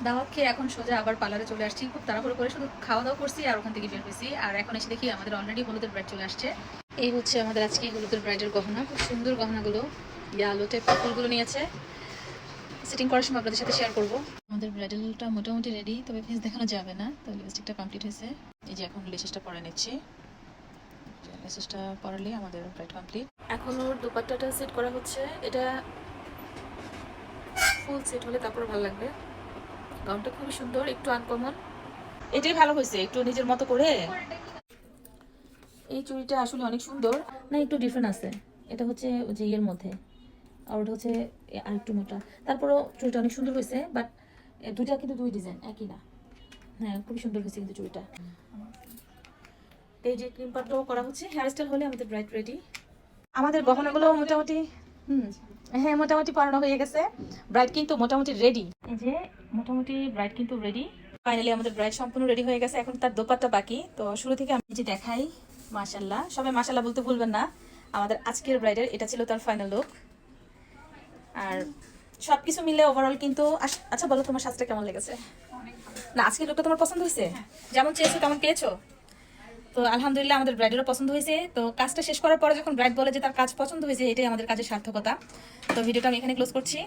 দাওয়াত খেয়ে এখন সোজা আবার পার্লারে চলে আসছি। খুব তাড়াহুড়ো করে শুধু খাওয়া দাওয়া করছি আর ওখান থেকে বের হয়েছি। আর এখন এসে দেখি আমাদের অলরেডি হলুদের ব্রাইড চলে আসছে। এই হচ্ছে আমাদের আজকে হলুদের ব্রাইডের গহনা। খুব সুন্দর গহনাগুলো, ইয়ালো টাইপের ফুলগুলো নিয়েছে। সেটিং করার সময় আপনাদের সাথে শেয়ার করবো। আমাদের ব্রাইডালটা মোটামুটি রেডি, তবে ফেস দেখানো যাবে না, তো লিপস্টিকটা কমপ্লিট হয়েছে। এই যে এখন লেসেসটা পরে নিচ্ছি। লেসেসটা পরালে আমাদের ব্রাইড কমপ্লিট। এখন ওর দুপাট্টাটা সেট করা হচ্ছে। এটা ফুল সেট হলে তারপর ভালো লাগবে। গাউনটা খুবই সুন্দর, একটু আনকমন। এটাই ভালো হয়েছে, একটু নিজের মতো করে। এই চুড়িটা আসলে অনেক সুন্দর না, একটু ডিফারেন্ট আছে। এটা হচ্ছে যে ইয়ের মধ্যে, আর ওটা হচ্ছে আর একটু মোটা। তারপরও চুড়িটা অনেক সুন্দর হয়েছে, বাট দুইটা কিন্তু দুই ডিজাইন একই না। হ্যাঁ, খুবই সুন্দর হয়েছে কিন্তু চুড়িটা। এই যে ক্রিম পাটটাও করা হচ্ছে। হেয়ার স্টাইল হলে আমাদের ব্রাইড রেডি। আমাদের গহনাগুলো মোটামুটি হ্যাঁ মোটামুটি পরানো হয়ে গেছে। ব্রাইড কিন্তু মোটামুটি রেডি। এই যে মোটামুটি ব্রাইড কিন্তু রেডি। ফাইনালি আমাদের ব্রাইড সম্পূর্ণ রেডি হয়ে গেছে। এখন তার দোপাট্টা বাকি। তো শুরু থেকে আমি যে দেখাই, মাশাআল্লাহ, সবাই মাশাআল্লাহ বলতে ভুলবেন না। আমাদের আজকের ব্রাইডের এটা ছিল তার ফাইনাল লুক। আর সবকিছু মিলে ওভারঅল কিন্তু আচ্ছা বলো, তোমার সাজটা কেমন লেগেছে? না, আজকের লুকটা তোমার পছন্দ হয়েছে? যেমন চেয়েছো তেমন পেয়েছো? তো আলহামদুলিল্লাহ আমাদের ব্রাইডেরও পছন্দ হয়েছে। তো কাজটা শেষ করার পরে যখন ব্রাইড বলে যে তার কাজ পছন্দ হয়েছে, এটাই আমাদের কাজের সার্থকতা। তো ভিডিওটা আমি এখানে ক্লোজ করছি।